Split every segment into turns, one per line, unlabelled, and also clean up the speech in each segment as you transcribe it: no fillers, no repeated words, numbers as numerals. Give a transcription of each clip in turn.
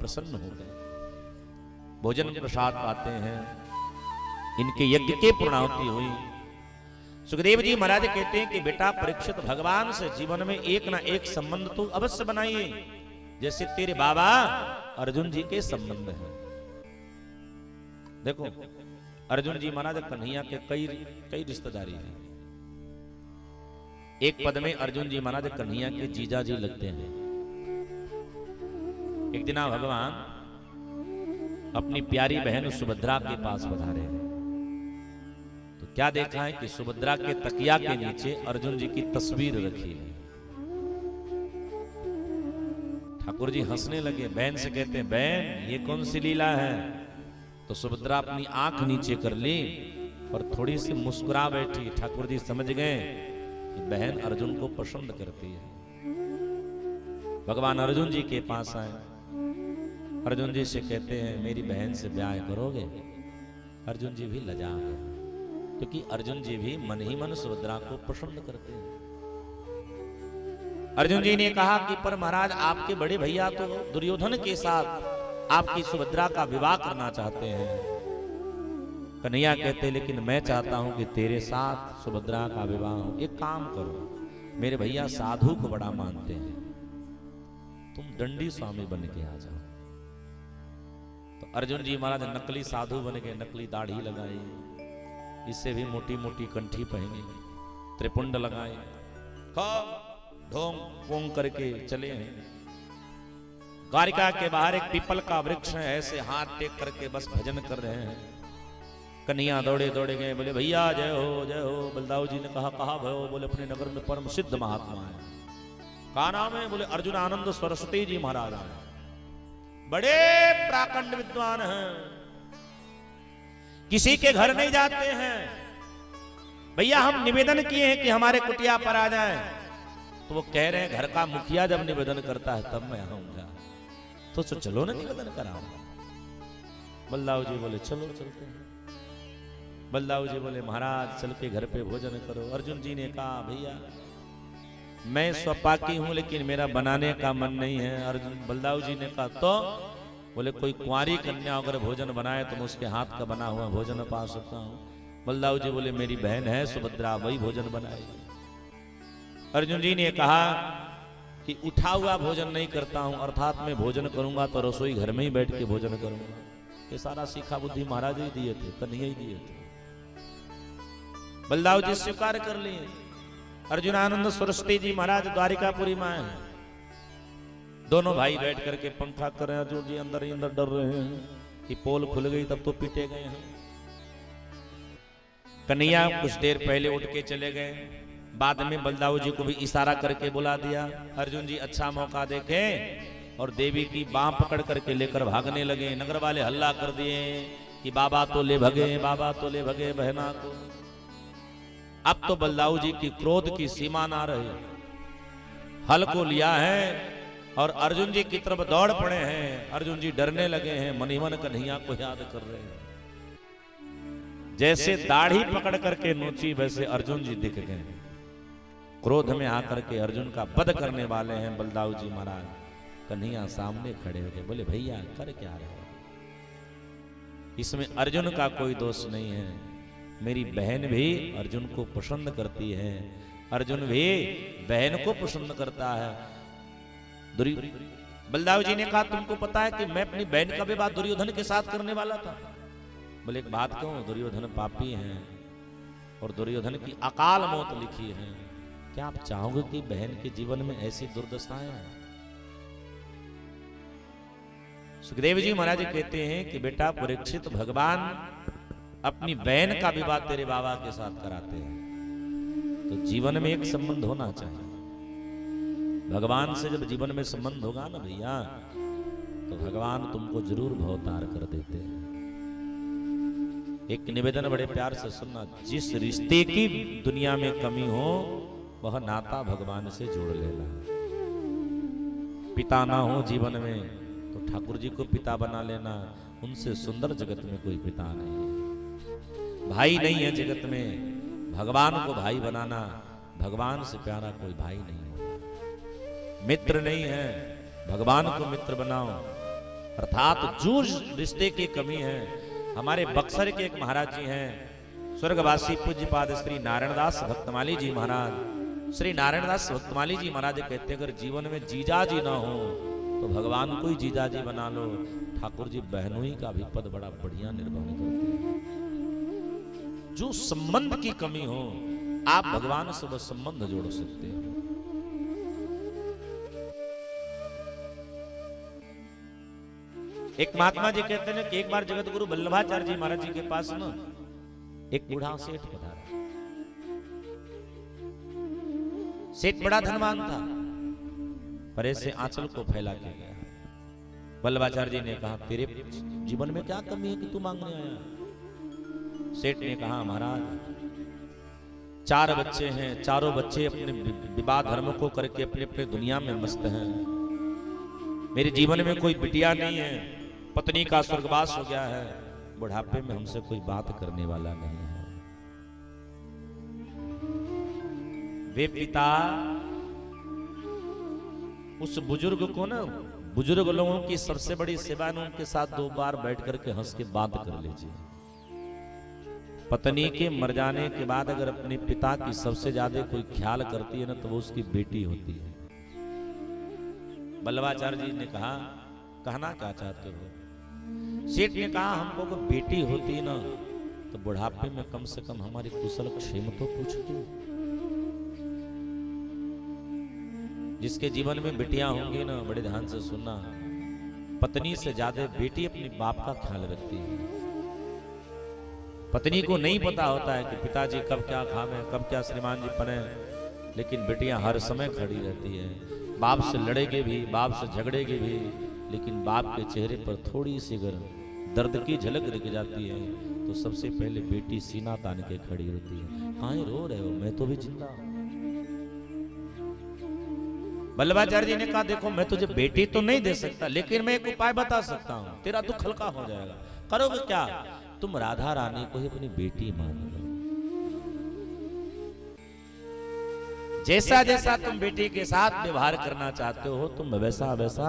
प्रसन्न हो गए, भोजन प्रसाद पाते हैं, इनके यज्ञ के पूर्णाहुति हुई। सुखदेव जी महाराज कहते हैं कि बेटा परीक्षित, भगवान से जीवन में एक ना एक संबंध तो अवश्य बनाइए, जैसे तेरे बाबा अर्जुन जी के संबंध हैं। देखो अर्जुन जी महाराज कन्हैया के कई रिश्तेदारी हैं। एक पद में अर्जुन जी महाराज कन्हैया के जीजा जी लगते हैं। एक दिन भगवान अपनी प्यारी बहन सुभद्रा के पास पधारे हैं, तो क्या देखा है कि सुभद्रा के तकिया के नीचे अर्जुन जी की तस्वीर रखी है। ठाकुर जी हंसने लगे, बहन से कहते हैं बहन ये कौन सी लीला है? तो सुभद्रा अपनी आंख नीचे कर ली और थोड़ी सी मुस्कुरा बैठी। ठाकुर जी समझ गए कि बहन अर्जुन को पसंद करती है। भगवान अर्जुन जी के पास आए, अर्जुन जी से कहते हैं मेरी बहन से ब्याह करोगे? अर्जुन जी भी लजा गए, क्योंकि अर्जुन जी भी मन ही मन सुभद्रा को पसंद करते हैं। अर्जुन जी ने कहा कि पर महाराज आपके बड़े भैया तो दुर्योधन के साथ आपकी सुभद्रा का विवाह करना चाहते हैं। कन्हैया कहते लेकिन मैं चाहता हूं कि तेरे साथ सुभद्रा का विवाह हो। एक काम करो, मेरे भैया साधु को बड़ा मानते हैं, तुम दंडी स्वामी बन के आ जाओ। तो अर्जुन जी महाराज नकली साधु बन गए, नकली दाढ़ी लगाई, इससे भी मोटी मोटी कंठी पहनी, त्रिपुंड लगाए, ढोंग पोंग करके चले हैं। द्वारिका के बाहर एक पीपल का वृक्ष है, ऐसे हाथ टेक करके बस भजन कर रहे हैं। कन्हैया दौड़े दौड़े गए, बोले भैया जय हो जय हो। बलदाऊ जी ने कहा कहा भयो? बोले अपने नगर में परम सिद्ध महात्मा है। कहा नाम है? बोले अर्जुन आनंद सरस्वती जी महाराज है, बड़े प्राकंड विद्वान हैं, किसी के घर नहीं जाते हैं। भैया हम निवेदन किए हैं कि हमारे कुटिया पर आ जाएं, तो वो कह रहे हैं घर का मुखिया जब निवेदन करता है तब मैं आऊंगा, तो चलो ना निवेदन कराऊंगा। बलदाऊ जी बोले चलो चलते हैं। बलदाऊ जी बोले महाराज चल के घर पे भोजन करो। अर्जुन जी ने कहा भैया मैं स्वपाकी हूं, लेकिन मेरा बनाने का मन नहीं है। अर्जुन बलदाऊ जी ने कहा तो? बोले कोई कुंवारी कन्या अगर भोजन बनाए तो मैं उसके हाथ का बना हुआ भोजन पा सकता हूं। बलदाऊ जी बोले मेरी बहन है सुभद्रा, वही भोजन बनाएगी। अर्जुन जी ने कहा कि उठा हुआ भोजन नहीं करता हूं, अर्थात मैं भोजन करूंगा तो रसोई घर में ही बैठ के भोजन करूंगा। ये सारा सीखा बुद्धि महाराज ही दिए थे, कन्हैया ही दिए थे। बलदाऊ जी स्वीकार कर लिए। अर्जुन आनंद सरस्वती जी महाराज द्वारिकापुरी में हैं, दोनों भाई बैठ करके पंखा कर रहे हैं। अर्जुन जी अंदर ही अंदर डर रहे हैं कि पोल खुल गई तब तो पीटे गए हैं। कन्हैया कुछ देर पहले उठ के चले गए, बाद में बलदाऊ जी को भी इशारा करके बुला दिया। अर्जुन जी अच्छा मौका देखे और देवी की बांह पकड़ करके लेकर भागने लगे। नगर वाले हल्ला कर दिए कि बाबा तो ले भगे, बाबा तो ले भगे बहना को। अब तो बलदाऊ जी की क्रोध की सीमा ना रही, हल को लिया है और अर्जुन जी की तरफ दौड़ पड़े हैं। अर्जुन जी डरने लगे हैं, मन ही मन कन्हैया को याद कर रहे हैं। जैसे दाढ़ी पकड़ करके नोची वैसे अर्जुन जी दिख गए। क्रोध में आकर के अर्जुन का वध करने वाले हैं बलदाऊ जी महाराज। कन्हैया सामने खड़े हो गए, बोले भैया कर क्या रहे हो? इसमें अर्जुन का कोई दोष नहीं है, मेरी बहन भी अर्जुन को पसंद करती है, अर्जुन भी बहन को पसंद करता है। बलदाऊ जी ने कहा तुमको पता है कि मैं अपनी बहन का विवाह दुर्योधन के साथ करने वाला था। बोले एक बात कहूं, दुर्योधन पापी हैं और दुर्योधन की अकाल मौत लिखी है। क्या आप चाहोगे कि बहन के जीवन में ऐसी दुर्दशाएं हैं? सुखदेव जी महाराज कहते हैं कि बेटा परीक्षित, भगवान अपनी बहन का विवाह तेरे बाबा के साथ कराते हैं, तो जीवन में एक संबंध होना चाहिए। भगवान से जब जीवन में संबंध होगा ना भैया, तो भगवान तुमको जरूर भवतार कर देते हैं। एक निवेदन बड़े प्यार से सुनना, जिस रिश्ते की दुनिया में कमी हो वह नाता भगवान से जोड़ लेना। पिता ना हो जीवन में तो ठाकुर जी को पिता बना लेना, उनसे सुंदर जगत में कोई पिता नहीं है। भाई नहीं है जगत में, भगवान को भाई बनाना, भगवान से प्यारा कोई भाई नहीं होगा। मित्र नहीं है, भगवान को मित्र बनाओ। अर्थात जो रिश्ते की कमी है, हमारे बक्सर के एक महाराज जी हैं, स्वर्गवासी पूज्यपाद श्री नारायणदास भक्तमाली जी महाराज। श्री नारायणदास भक्तमाली जी महाराज कहते हैं, अगर जीवन में जीजा जी ना हो तो भगवान को ही जीजा जी बना लो। ठाकुर जी बहनोई का भी पद बड़ा बढ़िया निर्वहन करते हैं। जो संबंध की कमी हो, आप भगवान से वह संबंध जोड़ सकते हो। एक महात्मा जी कहते हैं कि एक बार जगत गुरु वल्लभाचार्य जी महाराज जी के पास ना एक बूढ़ा सेठ पधारा। सेठ बड़ा धनवान था, पर ऐसे आंचल को फैला के गया। वल्लभाचार्य जी ने कहा, तेरे जीवन में क्या कमी है कि तू मांगने आया? सेठ ने कहा, महाराज 4 बच्चे हैं, चारों बच्चे अपने विवाह धर्म को करके अपने अपने दुनिया में मस्त हैं। मेरे जीवन में कोई बिटिया नहीं है, पत्नी का स्वर्गवास हो गया है, बुढ़ापे में हमसे कोई बात करने वाला नहीं है। वे पिता उस बुजुर्ग को ना, बुजुर्ग लोगों की सबसे बड़ी सेवा है उनके साथ 2 बार बैठ करके हंस के बात कर लीजिए। पत्नी के मर जाने के बाद अगर अपने पिता की सबसे ज्यादा कोई ख्याल करती है ना, तो वो उसकी बेटी होती है। वल्लभाचार्य जी ने कहा, कहना क्या चाहते हो? सेठ ने कहा, हमको कोई बेटी होती ना तो बुढ़ापे में कम से कम हमारी कुशल क्षेम तो पूछती। जिसके जीवन में बिटियां होंगी ना, बड़े ध्यान से सुनना, पत्नी से ज्यादा बेटी अपनी बाप का ख्याल रखती है। पत्नी को नहीं पता होता है कि पिताजी कब क्या खावे, कब क्या श्रीमान जी बने, लेकिन बेटियां हर समय खड़ी रहती है। बाप से लड़ेगी भी, बाप से झगड़ेगी भी, लेकिन बाप के चेहरे पर थोड़ी सी अगर दर्द की झलक दिख जाती है तो सबसे पहले बेटी सीना तान के खड़ी होती है। काहे रो रहे हो, मैं तो भी जिंदा हूं। वल्लभाचार्य जी ने कहा, देखो मैं तुझे बेटी तो नहीं दे सकता, लेकिन मैं एक उपाय बता सकता हूं, तेरा दुख हल्का हो जाएगा। करोगे क्या? तुम राधा रानी को ही अपनी बेटी मान लो। जैसा जैसा तुम बेटी के साथ व्यवहार करना चाहते हो, तुम वैसा वैसा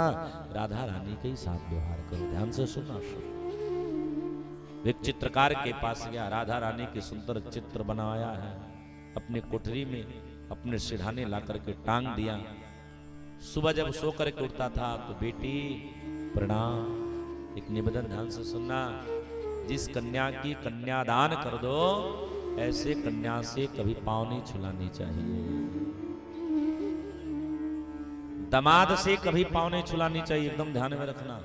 राधा रानी के ही साथ व्यवहार करो। ध्यान से सुनना। एक चित्रकार के पास गया, राधा रानी के सुंदर चित्र बनाया है, अपने कोठरी में अपने सिरहाने ला करके टांग दिया। सुबह जब सो करके उठता था तो बेटी प्रणाम। एक निवेदन ध्यान से सुनना, जिस कन्या की कन्यादान कर दो, ऐसे कन्या से कभी पांव नहीं छुलानी चाहिए। दामाद से कभी पांव नहीं छुलानी चाहिए, एकदम ध्यान में रखना।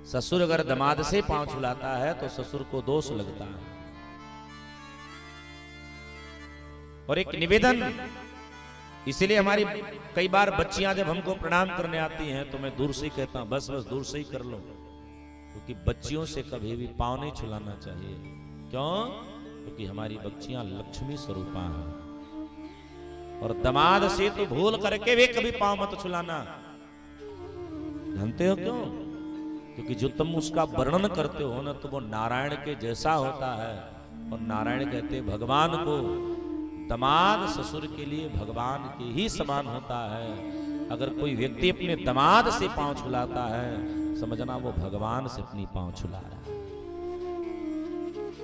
ससुर अगर दामाद से पांव छुलाता है तो ससुर को दोष लगता है। और एक निवेदन, इसलिए हमारी कई बार बच्चियां जब हमको प्रणाम करने आती हैं तो मैं दूर से ही कहता हूं, बस बस दूर से ही कर लो, क्योंकि बच्चियों से कभी भी पांव नहीं छुलाना चाहिए। क्यों? क्योंकि हमारी बच्चियां लक्ष्मी स्वरूपा हैं। और दामाद से तो भूल करके भी कभी पांव मत छुलाना। जानते हो क्यों? क्योंकि जो तुम उसका वर्णन करते हो ना, तो वो नारायण के जैसा होता है। और नारायण कहते भगवान को, दामाद ससुर के लिए भगवान के ही समान होता है। अगर कोई व्यक्ति अपने दामाद से पांव छुलाता है, समझना वो भगवान से अपनी पांव छुला रहा है।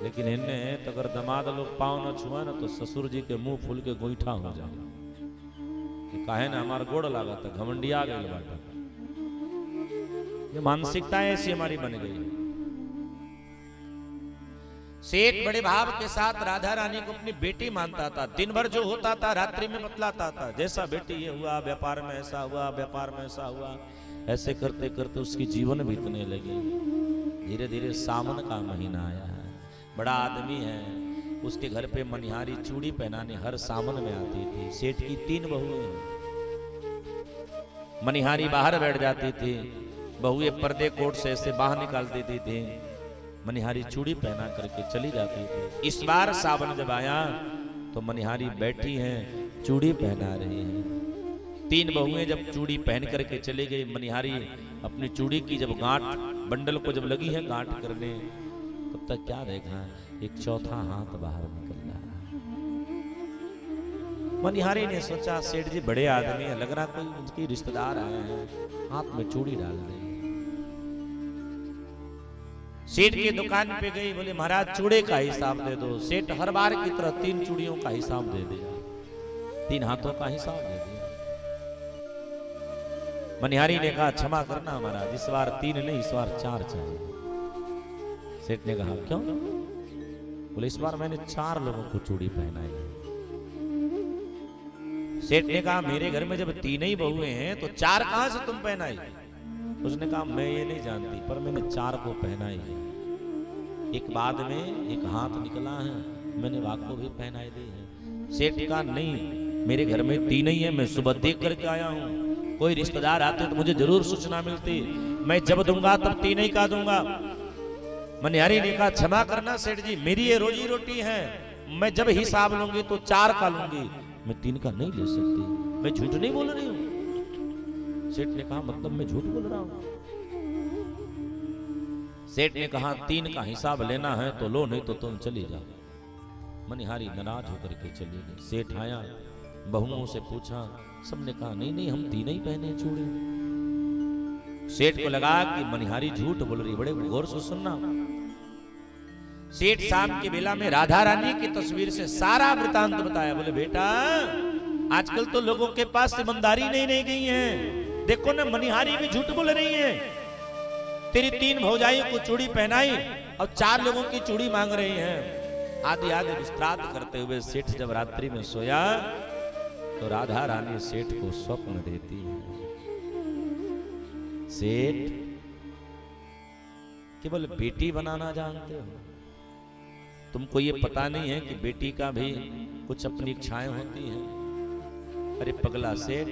लेकिन इन्हें तो अगर दामाद लोग पांव न छुआ ना तो ससुर जी के मुंह फूल के गोईठा हो जाए कि काहे ना हमारा गोड़ लागा था, घमंडिया गई बाटा। ये मानसिकता ऐसी हमारी बन गई। सेठ बड़े भाव के साथ राधा रानी को अपनी बेटी मानता था। दिन भर जो होता था रात्रि में बतलाता था, जैसा बेटी ये हुआ, व्यापार में ऐसा हुआ, व्यापार में ऐसा हुआ। ऐसे करते करते उसकी जीवन बीतने लगी। धीरे धीरे सावन का महीना आया है, बड़ा आदमी है, उसके घर पे मनिहारी चूड़ी पहनाने हर सावन में आती थी। सेठ की 3 बहुएं, मनिहारी बाहर बैठ जाती थी, बहुएं पर्दे कोट से ऐसे बाहर निकाल देती थी, मनिहारी चूड़ी पहना करके चली जाती थी। इस बार सावन जब आया तो मनिहारी बैठी हैं, चूड़ी पहना रही हैं। 3 बहुएं जब चूड़ी पहन करके चली गई, मनिहारी अपनी चूड़ी की जब गांठ, बंडल को जब लगी है गांठ करने, तब तक क्या देखा, एक चौथा हाथ बाहर निकल रहा। मनिहारी ने सोचा सेठ जी बड़े आदमी है, लग रहा कोई उनके रिश्तेदार आए हैं, हाथ में चूड़ी डाल रहे। सेठ की दुकान पे गई, बोले महाराज चूड़े का हिसाब दे दो। सेठ हर बार की तरह 3 चूड़ियों का हिसाब दे दिया, 3 हाथों का हिसाब दे दिया। मनिहारी ने कहा क्षमा करना महाराज, इस बार 3 नहीं, इस बार 4 चाहिए। सेठ ने कहा क्यों? बोले इस बार मैंने 4 लोगों को चूड़ी पहनाई है। सेठ ने कहा मेरे घर में जब 3 ही बहुएं हैं तो 4 कहां से तुम पहनाई? उसने कहा मैं ये नहीं जानती, पर मैंने 4 को पहनाई है। एक बाद में एक हाथ निकला है, मैंने वाक को भी पहनाई दी है। सेठ का नहीं, मेरे घर में 3 ही है, मैं सुबह देख करके आया हूँ। कोई रिश्तेदार आते तो मुझे जरूर सूचना मिलती, मैं जब दूंगा तब 3 ही का दूंगा। मनिहारी ने कहा क्षमा करना सेठ जी, मेरी ये रोजी रोटी है, मैं जब हिसाब लूंगी तो 4 का लूंगी, मैं 3 का नहीं ले सकती। मैं झूठ नहीं बोल रही हूँ। सेठ ने कहा मतलब मैं झूठ बोल रहा हूं? सेठ ने कहा 3 का हिसाब लेना है तो लो, नहीं तो तुम चली जाओ। मनिहारी नाराज होकर के चली गई। सेठ आया, बहुओं से पूछा, सबने कहा नहीं नहीं हम 3 ही पहने चूड़े। सेठ को लगा कि मनिहारी झूठ बोल रही, बड़े गौर से सुनना। सेठ शाम की बेला में राधा रानी की तस्वीर से सारा वृतांत बताया। बोले बेटा आजकल तो लोगों के पास ईमानदारी नहीं गई है, देखो ना मनिहारी भी झूठ बोल रही है। तेरी 3 भौजाइयों को चूड़ी पहनाई और 4 लोगों की चूड़ी मांग रही हैं। आदि आदि विस्तार करते हुए सेठ जब रात्रि में सोया तो राधा रानी सेठ को स्वप्न देती है। सेठ केवल बेटी बनाना जानते हो, तुमको ये पता नहीं है कि बेटी का भी कुछ अपनी इच्छाएं होती हैं। अरे पगला सेठ,